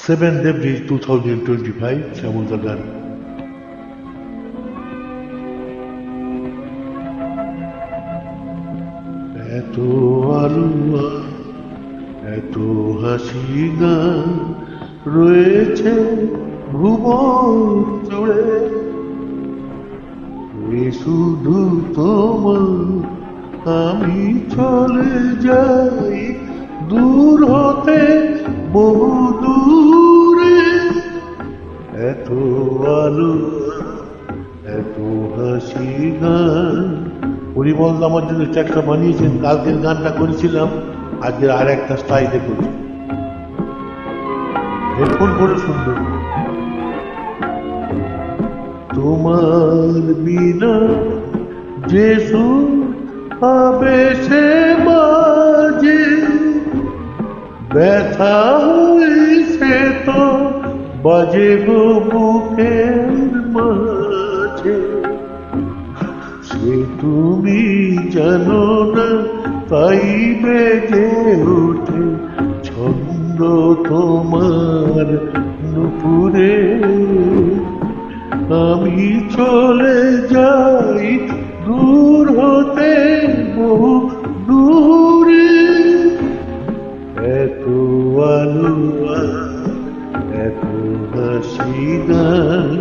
7th April 2025, Shyamalda গান। এত আলুয়া, এত হাসি গান রয়েছে ভুবন জুড়ে, শুধু তোমার আমি চলে যাই দূর হতে বহু দূরে। এত আলো, এত হাসি গান। পরিমল আমার জন্য ট্র্যাকটা বানিয়েছেন, কালকের গানটা করেছিলাম, আজকে আর একটা স্টাইলে করছি। হেডফোন করে শুনবে। তোমার বিনা যে সুর পাবে সে বাজে, ব্যথা হয়েছে তো বাজে গো বুকের মাঝে। সে তুমি জানো না, তাই বেজে ওঠে ছন্দ তোমার নুপুরে। আমি চলে যাই দূর হতে বহু দূরে। এত আলো, এত হাসি গান।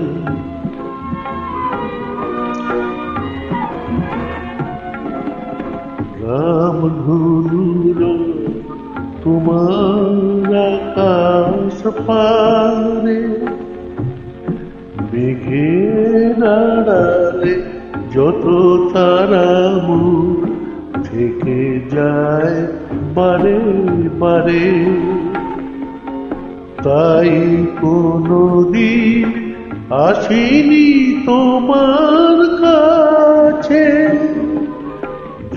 রাম ধনুর তোমার আকাশ পারে, মেঘের আড়ালে যত তারা মুখ থেকে যায় বারে বারে। তাই কোনদিন আসিনি তোমার কাছে,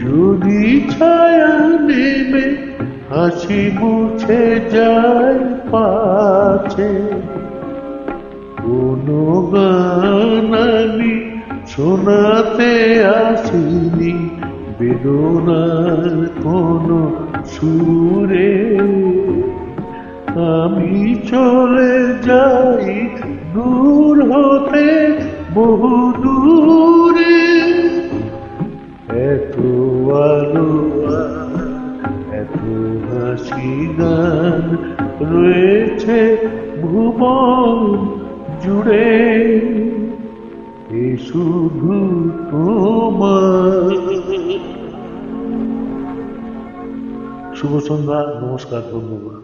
যদি ছায়া নেমে হাসি মুছে যায় পাছে। কোনো গান আমি শোনাতে আসিনি বেদনার কোনো সুরে। আমি চলে যাই দূর হতে বহু দূরে। এত আলো, এত হাসি গান রয়েছে ভুবন জুড়ে, এ শুধু তোমার। শুভ সন্ধ্যা, নমস্কার, ধন্যবাদ।